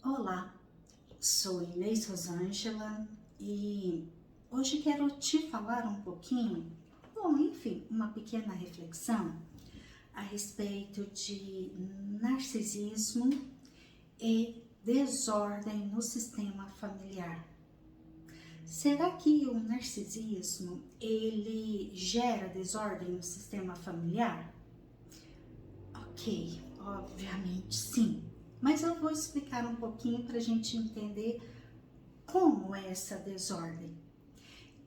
Olá, sou Inês Rosângela e hoje quero te falar um pouquinho, uma pequena reflexão a respeito de narcisismo e desordem no sistema familiar. Será que o narcisismo ele gera desordem no sistema familiar? Ok, obviamente sim. Mas eu vou explicar um pouquinho para a gente entender como é essa desordem.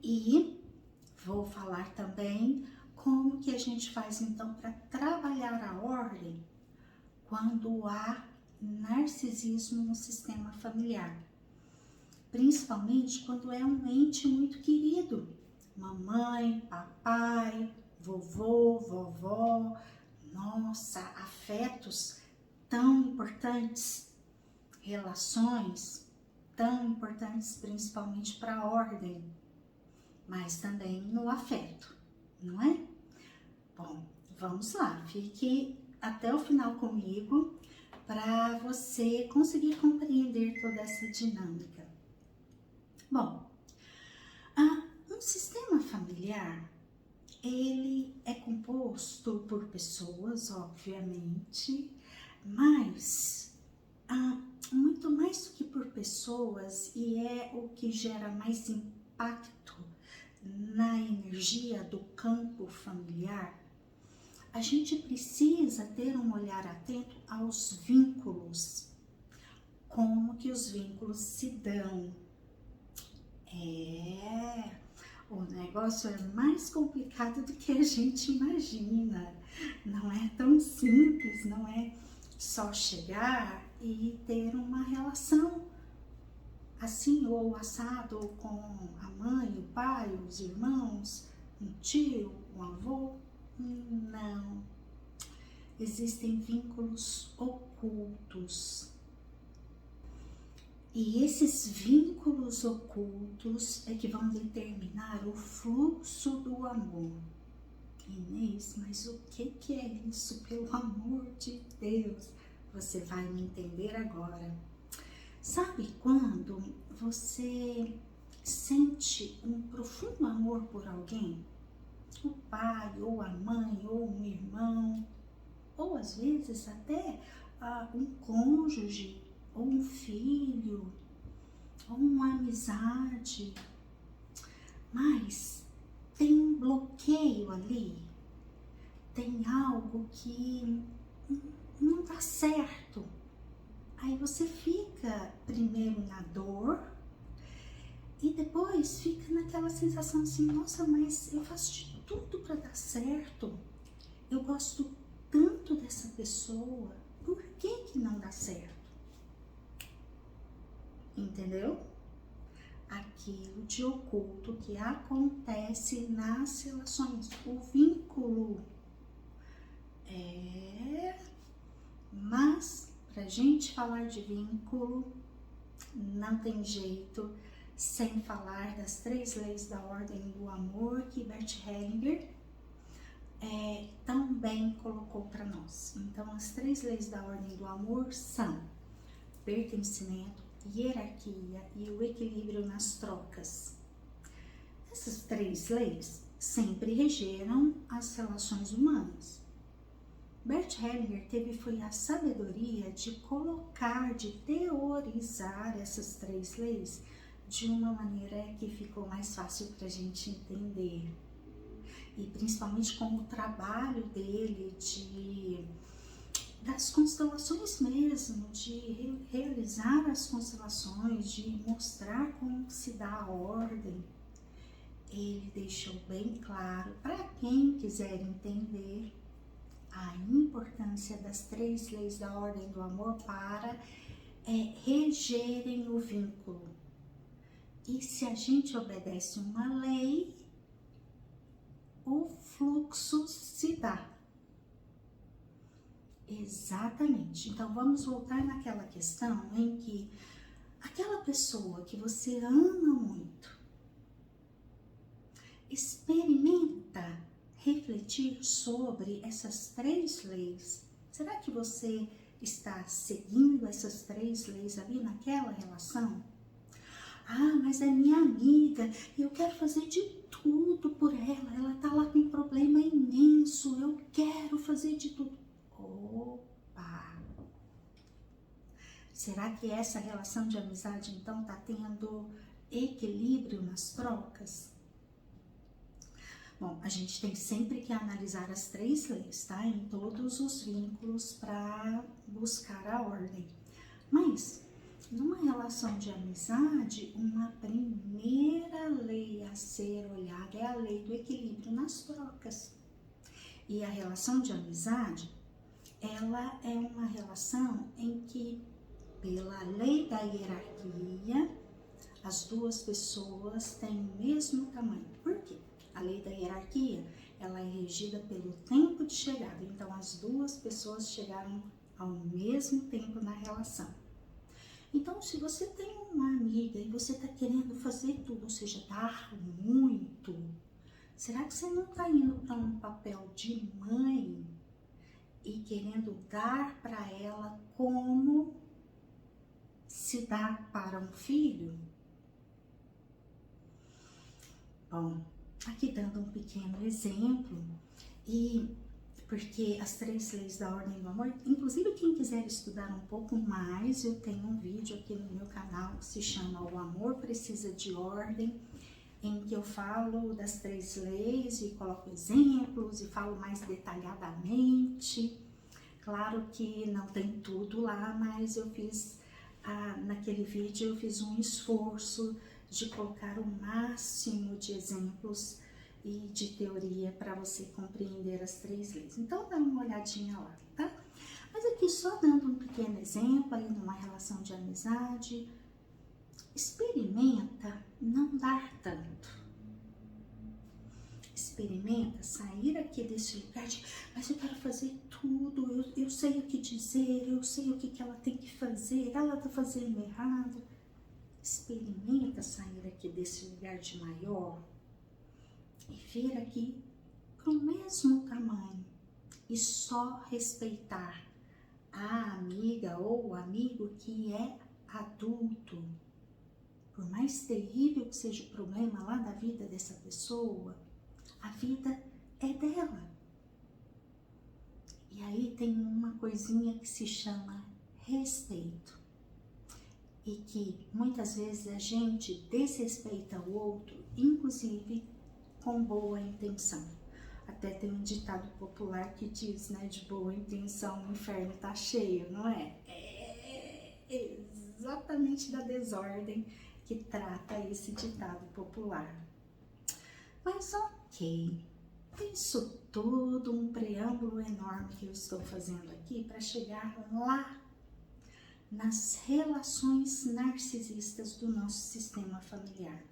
E vou falar também como que a gente faz então para trabalhar a ordem quando há narcisismo no sistema familiar. Principalmente quando é um ente muito querido. Mamãe, papai, vovô, vovó, nossa, afetos tão importantes, relações tão importantes principalmente para a ordem, mas também no afeto, não é? Bom, vamos lá, fique até o final comigo para você conseguir compreender toda essa dinâmica. Bom, um sistema familiar, ele é composto por pessoas, obviamente, mas muito mais do que por pessoas, e é o que gera mais impacto na energia do campo familiar, a gente precisa ter um olhar atento aos vínculos, como que os vínculos se dão. O negócio é mais complicado do que a gente imagina, não é tão simples, não é só chegar e ter uma relação assim ou assado com a mãe, o pai, os irmãos, um tio, um avô. Não. Existem vínculos ocultos. E esses vínculos ocultos é que vão determinar o fluxo do amor. Inês, mas o que é isso? Pelo amor de Deus, você vai me entender agora. Sabe quando você sente um profundo amor por alguém? O pai, ou a mãe, ou um irmão, ou às vezes até um cônjuge, ou um filho, ou uma amizade. Mas tem um bloqueio ali, tem algo que não dá certo. Aí você fica primeiro na dor e depois fica naquela sensação assim, nossa, mas eu faço de tudo para dar certo. Eu gosto tanto dessa pessoa, por que não dá certo? Entendeu? Aquilo de oculto que acontece nas relações, o vínculo. Mas pra gente falar de vínculo, não tem jeito sem falar das 3 leis da ordem do amor que Bert Hellinger também colocou para nós. Então, as 3 leis da ordem do amor são pertencimento, hierarquia e o equilíbrio nas trocas. Essas 3 leis sempre regeram as relações humanas. Bert Hellinger foi a sabedoria de colocar, de teorizar essas 3 leis de uma maneira que ficou mais fácil para a gente entender. E principalmente com o trabalho dele das constelações mesmo, de realizar as constelações, de mostrar como se dá a ordem. Ele deixou bem claro para quem quiser entender a importância das 3 leis da ordem do amor para regerem o vínculo. E se a gente obedece uma lei, o fluxo se dá. Exatamente. Então vamos voltar naquela questão em que aquela pessoa que você ama muito, experimenta refletir sobre essas 3 leis. Será que você está seguindo essas 3 leis ali naquela relação? Ah, mas é minha amiga, eu quero fazer de tudo por ela tá lá com um problema imenso, eu quero fazer de tudo. Opa! Será que essa relação de amizade, então, está tendo equilíbrio nas trocas? Bom, a gente tem sempre que analisar as 3 leis, tá? Em todos os vínculos para buscar a ordem. Mas, numa relação de amizade, uma primeira lei a ser olhada é a lei do equilíbrio nas trocas. E a relação de amizade, ela é uma relação em que, pela lei da hierarquia, as 2 pessoas têm o mesmo tamanho. Por quê? A lei da hierarquia, ela é regida pelo tempo de chegada. Então, as 2 pessoas chegaram ao mesmo tempo na relação. Então, se você tem uma amiga e você está querendo fazer tudo, ou seja, dar muito, será que você não está indo para um papel de mãe e querendo dar para ela como se dá para um filho? Bom, aqui dando um pequeno exemplo, e porque as 3 leis da ordem do amor, inclusive quem quiser estudar um pouco mais, eu tenho um vídeo aqui no meu canal que se chama O Amor Precisa de Ordem, em que eu falo das 3 leis e coloco exemplos e falo mais detalhadamente. Claro que não tem tudo lá, mas eu fiz, naquele vídeo eu fiz um esforço de colocar o máximo de exemplos e de teoria para você compreender as 3 leis. Então, dá uma olhadinha lá, tá? Mas aqui só dando um pequeno exemplo aí numa relação de amizade, experimenta não dar tanto. Experimenta sair aqui desse lugar de, mas eu quero fazer tudo, eu sei o que dizer, eu sei o que ela tem que fazer, ela tá fazendo errado. Experimenta sair aqui desse lugar de maior e vir aqui para o mesmo tamanho e só respeitar a amiga ou o amigo que é adulto. Por mais terrível que seja o problema lá da vida dessa pessoa, a vida é dela. E aí tem uma coisinha que se chama respeito. E que muitas vezes a gente desrespeita o outro, inclusive com boa intenção. Até tem um ditado popular que diz, né, de boa intenção o inferno tá cheio, não é? É exatamente da desordem que trata esse ditado popular. Mas ok, isso tudo um preâmbulo enorme que eu estou fazendo aqui para chegar lá nas relações narcisistas do nosso sistema familiar.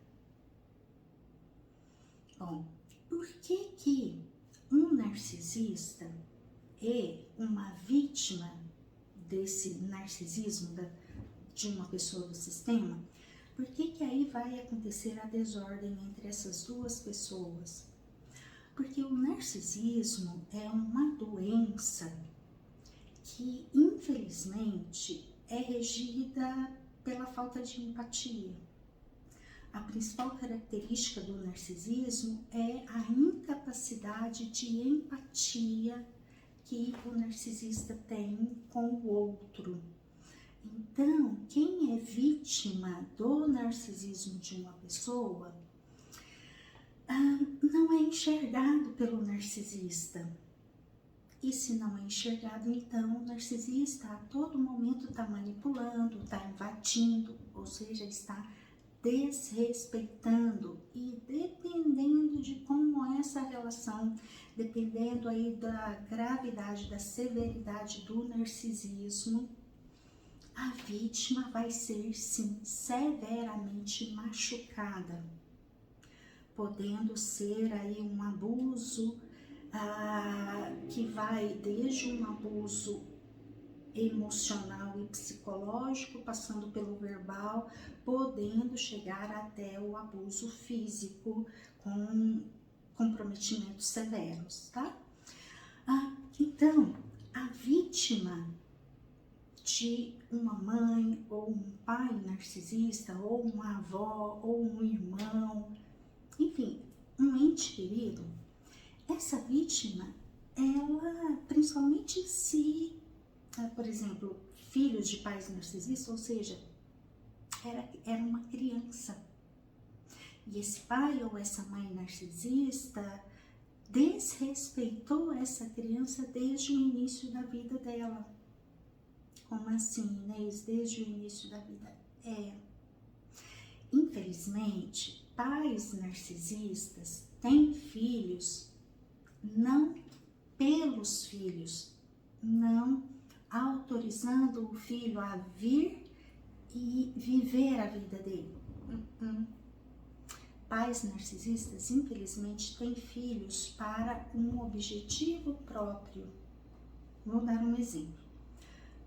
Bom, por que um narcisista é uma vítima desse narcisismo de uma pessoa do sistema? Por que aí vai acontecer a desordem entre essas 2 pessoas? Porque o narcisismo é uma doença que, infelizmente, é regida pela falta de empatia. A principal característica do narcisismo é a incapacidade de empatia que o narcisista tem com o outro. Então, quem é vítima do narcisismo de uma pessoa não é enxergado pelo narcisista. E se não é enxergado, então o narcisista a todo momento está manipulando, está invadindo, ou seja, está desrespeitando. E dependendo de como é essa relação, dependendo aí da gravidade, da severidade do narcisismo, a vítima vai ser, sim, severamente machucada, podendo ser aí um abuso que vai desde um abuso emocional e psicológico, passando pelo verbal, podendo chegar até o abuso físico com comprometimentos severos, tá? Então, a vítima de uma mãe ou um pai narcisista, ou uma avó, ou um irmão, enfim, um ente querido, essa vítima, ela, principalmente se, por exemplo, filhos de pais narcisistas, ou seja, era uma criança. E esse pai ou essa mãe narcisista desrespeitou essa criança desde o início da vida dela. Como assim, Inês? Desde o início da vida? Infelizmente, pais narcisistas têm filhos não pelos filhos, não autorizando o filho a vir e viver a vida dele. Pais narcisistas, infelizmente, têm filhos para um objetivo próprio. Vou dar um exemplo.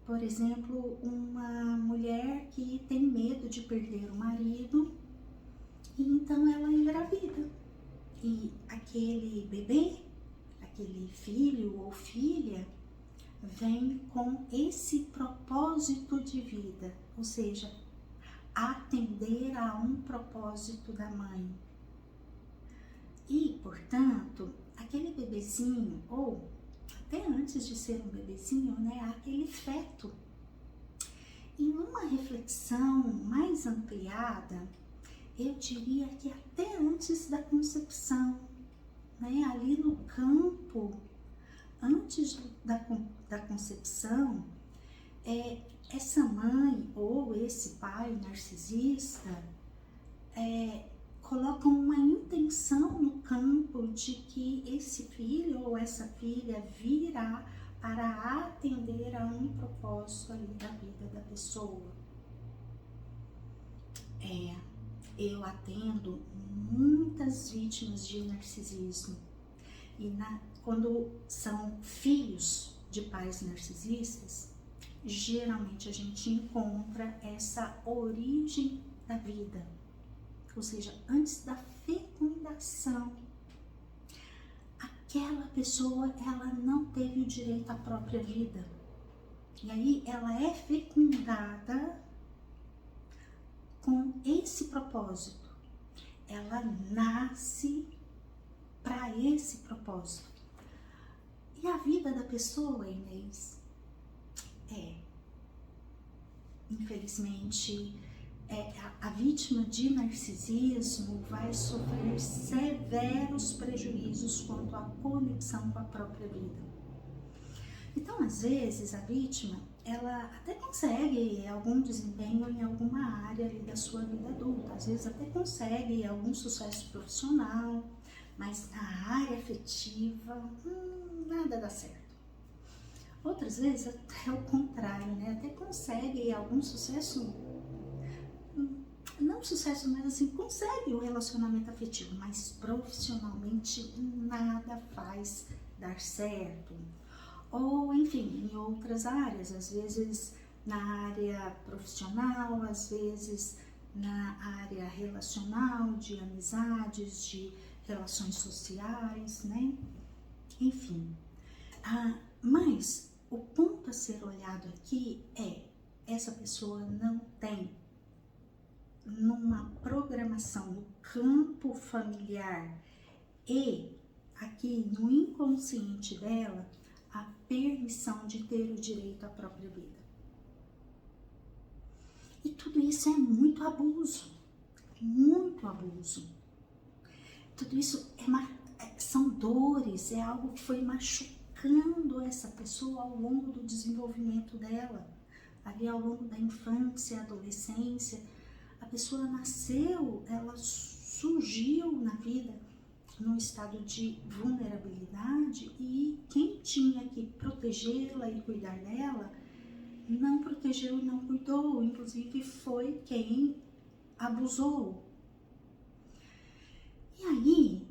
Por exemplo, uma mulher que tem medo de perder o marido, e então ela engravida. E aquele bebê, aquele filho ou filha, vem com esse propósito de vida, ou seja, atender a um propósito da mãe. E, portanto, aquele bebezinho, ou até antes de ser um bebezinho, né, aquele feto, em uma reflexão mais ampliada, eu diria que até antes da concepção, né, ali no campo, antes da concepção, essa mãe ou esse pai narcisista colocam uma intenção no campo de que esse filho ou essa filha virá para atender a um propósito ali da vida da pessoa. Eu atendo muitas vítimas de narcisismo e quando são filhos de pais narcisistas, geralmente a gente encontra essa origem da vida, ou seja, antes da fecundação, aquela pessoa ela não teve o direito à própria vida, e aí ela é fecundada com esse propósito, ela nasce para esse propósito. E a vida da pessoa, Inês, infelizmente, a vítima de narcisismo vai sofrer severos prejuízos quanto à conexão com a própria vida. Então, às vezes, a vítima, ela até consegue algum desempenho em alguma área ali da sua vida adulta, às vezes até consegue algum sucesso profissional, mas na área afetiva, nada dá certo. Outras vezes até o contrário, né? Até consegue algum sucesso, não sucesso, mas assim, consegue o relacionamento afetivo, mas profissionalmente nada faz dar certo. Ou, enfim, em outras áreas, às vezes na área profissional, às vezes na área relacional, de amizades, de relações sociais, né? Enfim. Mas o ponto a ser olhado aqui essa pessoa não tem numa programação no campo familiar e aqui no inconsciente dela a permissão de ter o direito à própria vida. E tudo isso é muito abuso, muito abuso. Tudo isso são dores, é algo que foi machucando essa pessoa ao longo do desenvolvimento dela, ali ao longo da infância, adolescência. A pessoa nasceu, ela surgiu na vida num estado de vulnerabilidade e quem tinha que protegê-la e cuidar dela não protegeu e não cuidou, inclusive foi quem abusou. E aí,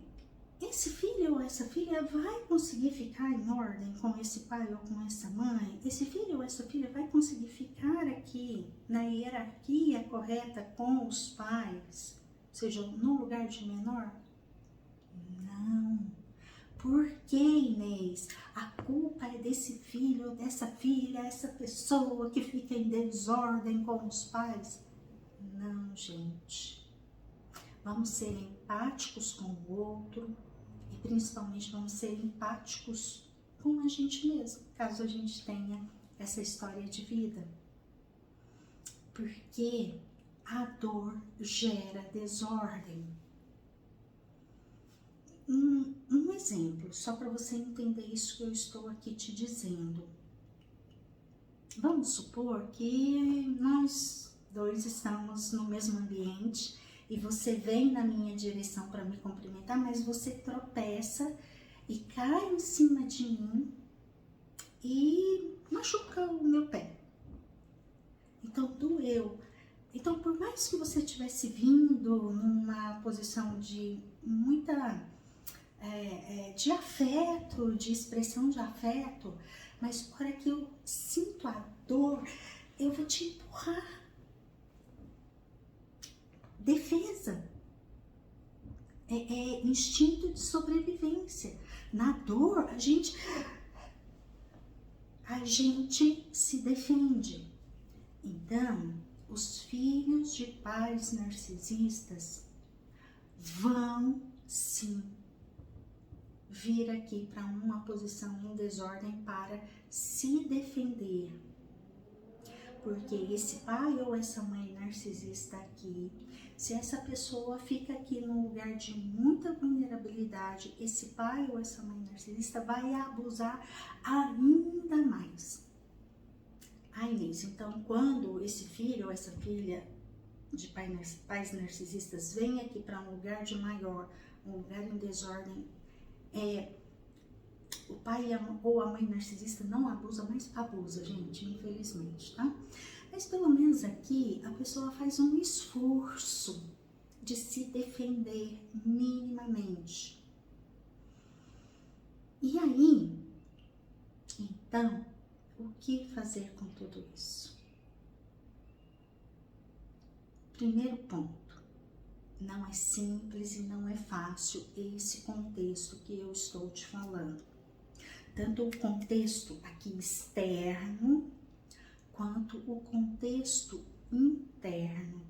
esse filho ou essa filha vai conseguir ficar em ordem com esse pai ou com essa mãe? Esse filho ou essa filha vai conseguir ficar aqui na hierarquia correta com os pais, ou seja, no lugar de menor? Não, Por que, Inês? A culpa é desse filho, dessa filha, essa pessoa que fica em desordem com os pais? Não, gente. Vamos ser empáticos com o outro e principalmente vamos ser empáticos com a gente mesmo, caso a gente tenha essa história de vida. Porque a dor gera desordem. Um exemplo, só para você entender isso que eu estou aqui te dizendo. Vamos supor que nós dois estamos no mesmo ambiente e você vem na minha direção para me cumprimentar, mas você tropeça e cai em cima de mim e machuca o meu pé. Então doeu. Então, por mais que você tivesse vindo numa posição de de afeto, de expressão de afeto, mas na hora que eu sinto a dor, eu vou te empurrar. Defesa. É instinto de sobrevivência. Na dor, a gente se defende. Então, os filhos de pais narcisistas vão sim vir aqui para uma posição em desordem para se defender. Porque esse pai ou essa mãe narcisista aqui, se essa pessoa fica aqui num lugar de muita vulnerabilidade, esse pai ou essa mãe narcisista vai abusar ainda mais. Inês, então quando esse filho ou essa filha de pais narcisistas vem aqui para um lugar de maior, um lugar em desordem, o pai ou a mãe narcisista não abusa, mas abusa, gente, infelizmente, tá? Mas pelo menos aqui a pessoa faz um esforço de se defender minimamente. E aí, então, o que fazer com tudo isso? Primeiro ponto, não é simples e não é fácil esse contexto que eu estou te falando. Tanto o contexto aqui externo, quanto o contexto interno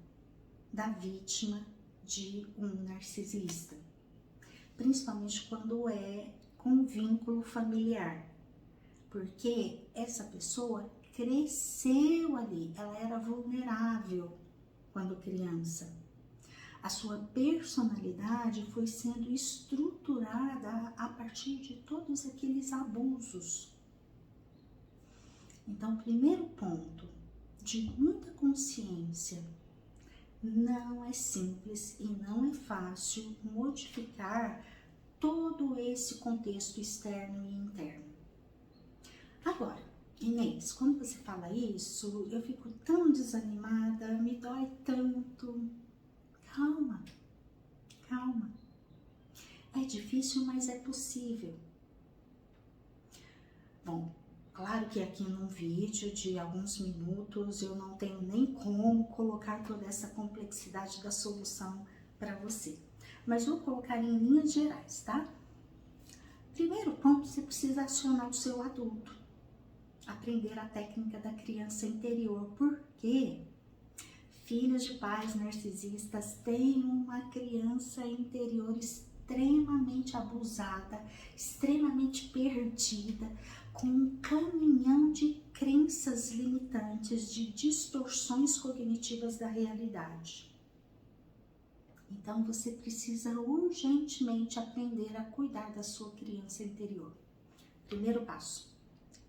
da vítima de um narcisista. Principalmente quando é com vínculo familiar. Porque essa pessoa cresceu ali, ela era vulnerável quando criança. A sua personalidade foi sendo estruturada a partir de todos aqueles abusos. Então, primeiro ponto, de muita consciência, não é simples e não é fácil modificar todo esse contexto externo e interno. Agora, Inês, quando você fala isso, eu fico tão desanimada, me dói tanto. Calma, calma. É difícil, mas é possível. Bom, claro que aqui num vídeo de alguns minutos eu não tenho nem como colocar toda essa complexidade da solução para você. Mas vou colocar em linhas gerais, tá? Primeiro ponto, você precisa acionar o seu adulto. Aprender a técnica da criança interior. Por quê? Filhos de pais narcisistas têm uma criança interior extremamente abusada, extremamente perdida, com um caminhão de crenças limitantes, de distorções cognitivas da realidade. Então você precisa urgentemente aprender a cuidar da sua criança interior. Primeiro passo,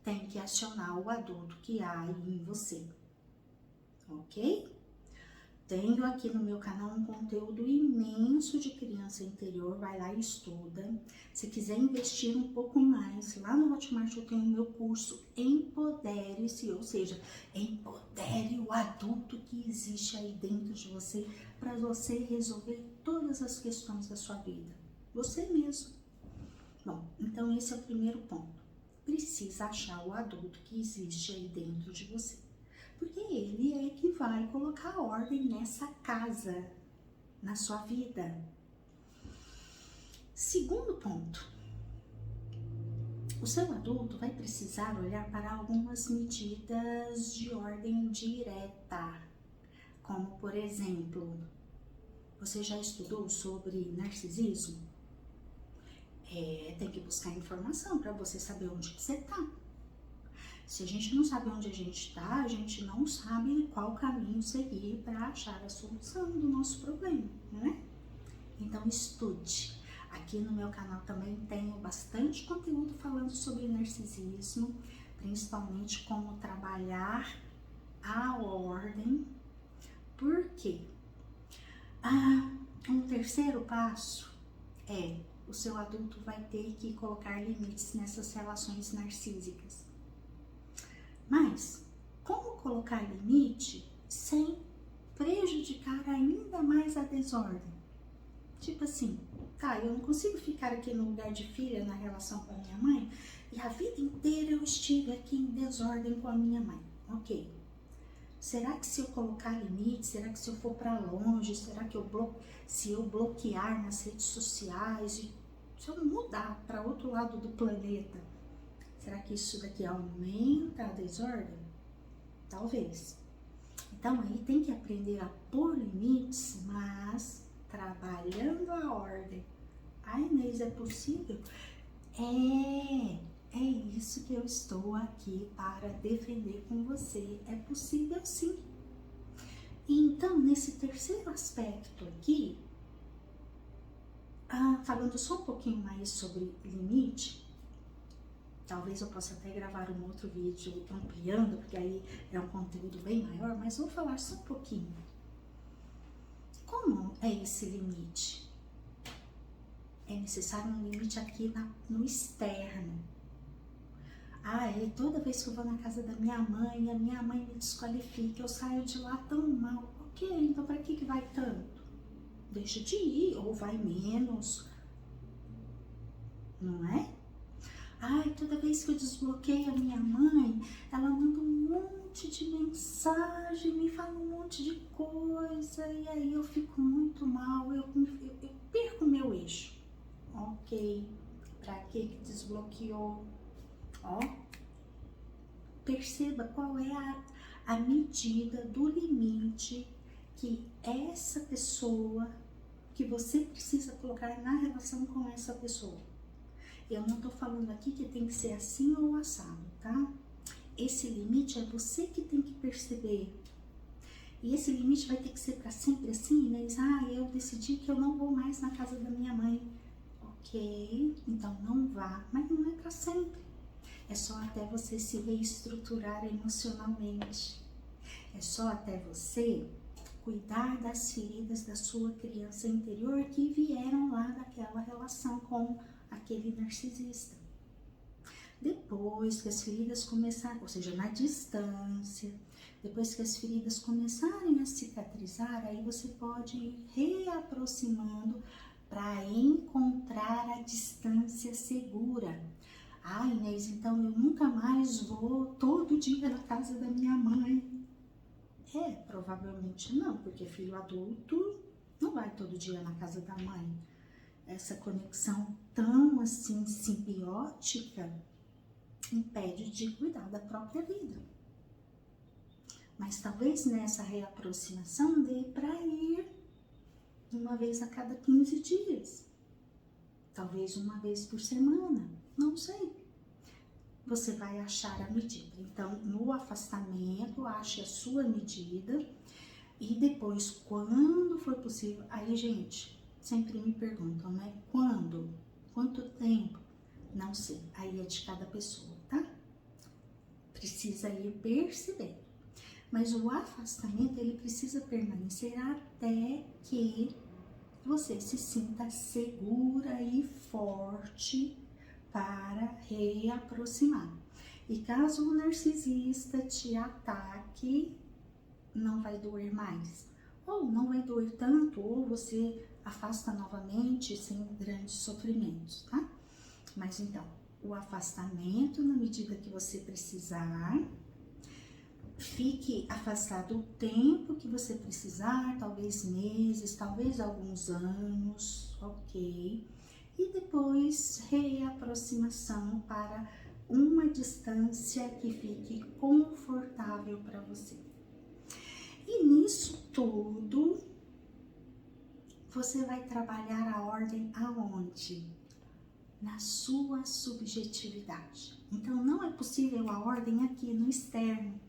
tem que acionar o adulto que há aí em você, ok? Tenho aqui no meu canal um conteúdo imenso de criança interior, vai lá e estuda. Se quiser investir um pouco mais, lá no Hotmart eu tenho o meu curso Empodere-se, ou seja, empodere o adulto que existe aí dentro de você para você resolver todas as questões da sua vida, você mesmo. Bom, então esse é o primeiro ponto. Precisa achar o adulto que existe aí dentro de você. Porque ele é que vai colocar ordem nessa casa, na sua vida. Segundo ponto, O seu adulto vai precisar olhar para algumas medidas de ordem direta, como por exemplo, você já estudou sobre narcisismo? Tem que buscar informação para você saber onde que você está. Se a gente não sabe onde a gente está, a gente não sabe qual caminho seguir para achar a solução do nosso problema, né? Então estude. Aqui no meu canal também tenho bastante conteúdo falando sobre narcisismo, principalmente como trabalhar a ordem. Por quê? Um terceiro passo é o seu adulto vai ter que colocar limites nessas relações narcísicas. Mas como colocar limite sem prejudicar ainda mais a desordem? Tipo assim, tá, eu não consigo ficar aqui no lugar de filha na relação com a minha mãe e a vida inteira eu estive aqui em desordem com a minha mãe. Ok. Será que se eu colocar limite, será que se eu for para longe, será que se eu bloquear nas redes sociais, e se eu mudar para outro lado do planeta, será que isso daqui aumenta a desordem? Talvez. Então aí tem que aprender a pôr limites, mas trabalhando a ordem. Ai, Inês, é possível? É isso que eu estou aqui para defender com você. É possível sim. Então, nesse terceiro aspecto aqui, falando só um pouquinho mais sobre limite, talvez eu possa até gravar um outro vídeo ampliando, porque aí é um conteúdo bem maior, mas vou falar só um pouquinho. Como é esse limite? É necessário um limite aqui no externo. Toda vez que eu vou na casa da minha mãe, a minha mãe me desqualifica, eu saio de lá tão mal. Ok, então para que vai tanto? Deixa de ir, ou vai menos, não é? Toda vez que eu desbloqueio a minha mãe, ela manda um monte de mensagem, me fala um monte de coisa, e aí eu fico muito mal, eu perco o meu eixo. Ok, pra que desbloqueou? Perceba qual é a medida do limite que essa pessoa, que você precisa colocar na relação com essa pessoa. Eu não tô falando aqui que tem que ser assim ou assado, tá? Esse limite é você que tem que perceber. E esse limite vai ter que ser para sempre assim, né? Eu decidi que eu não vou mais na casa da minha mãe. Ok, então não vá, mas não é para sempre. É só até você se reestruturar emocionalmente. É só até você cuidar das feridas da sua criança interior que vieram lá daquela relação com aquele narcisista. Depois que as feridas começarem, ou seja, na distância, depois que as feridas começarem a cicatrizar, aí você pode ir reaproximando para encontrar a distância segura. Inês, então eu nunca mais vou todo dia na casa da minha mãe. Provavelmente não, porque filho adulto não vai todo dia na casa da mãe. Essa conexão tão assim simbiótica impede de cuidar da própria vida. Mas talvez nessa reaproximação dê para ir uma vez a cada 15 dias. Talvez uma vez por semana, não sei. Você vai achar a medida. Então, no afastamento, ache a sua medida e depois, quando for possível, aí, gente, sempre me perguntam, né? Quando? Quanto tempo? Não sei, aí é de cada pessoa, tá? Precisa ir percebendo. Mas o afastamento, ele precisa permanecer até que você se sinta segura e forte para reaproximar. E caso o narcisista te ataque, não vai doer mais. Ou não vai doer tanto, ou você afasta novamente sem grandes sofrimentos, tá? Mas então, o afastamento na medida que você precisar, fique afastado o tempo que você precisar, talvez meses, talvez alguns anos, ok? e depois reaproximação para uma distância que fique confortável para você. E nisso tudo, você vai trabalhar a ordem aonde? Na sua subjetividade. Então, não é possível a ordem aqui no externo.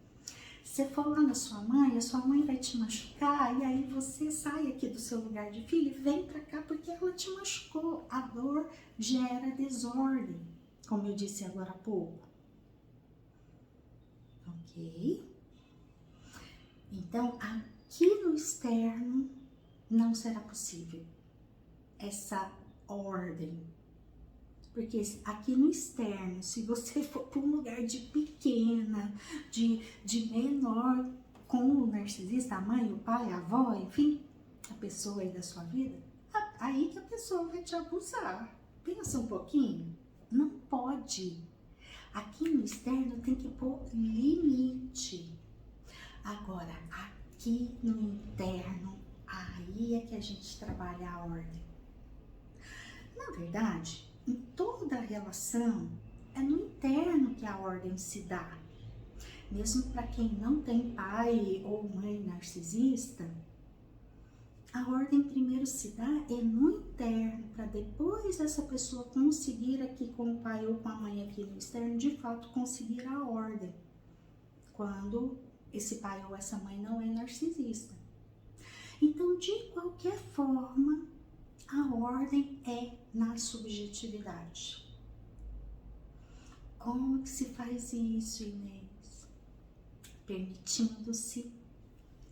Você for lá na sua mãe, a sua mãe vai te machucar, e aí você sai aqui do seu lugar de filho e vem pra cá porque ela te machucou. A dor gera desordem, como eu disse agora há pouco. Ok? Então, aqui no externo não será possível essa ordem. Porque aqui no externo, se você for para um lugar de pequena, de menor, com o narcisista, a mãe, o pai, a avó, enfim, a pessoa aí da sua vida, aí que a pessoa vai te abusar. Pensa um pouquinho, não pode. Aqui no externo tem que pôr limite. Agora, aqui no interno, aí é que a gente trabalha a ordem. Na verdade, em toda relação, é no interno que a ordem se dá. Mesmo para quem não tem pai ou mãe narcisista, a ordem primeiro se dá é no interno, para depois essa pessoa conseguir aqui com o pai ou com a mãe aqui no externo, de fato conseguir a ordem. Quando esse pai ou essa mãe não é narcisista. Então, de qualquer forma, a ordem é na subjetividade. Como que se faz isso, Inês? Permitindo-se,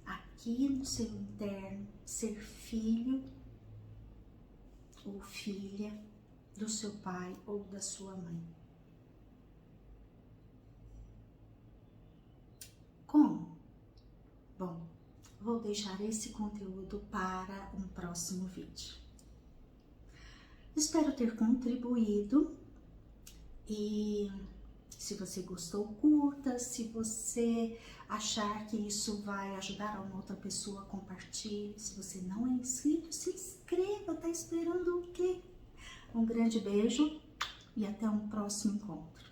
aqui no seu interno, ser filho ou filha do seu pai ou da sua mãe. Como? Bom, vou deixar esse conteúdo para um próximo vídeo. Espero ter contribuído e se você gostou, curta. Se você achar que isso vai ajudar a uma outra pessoa, compartilhe. Se você não é inscrito, se inscreva. Tá esperando o quê? Um grande beijo e até um próximo encontro.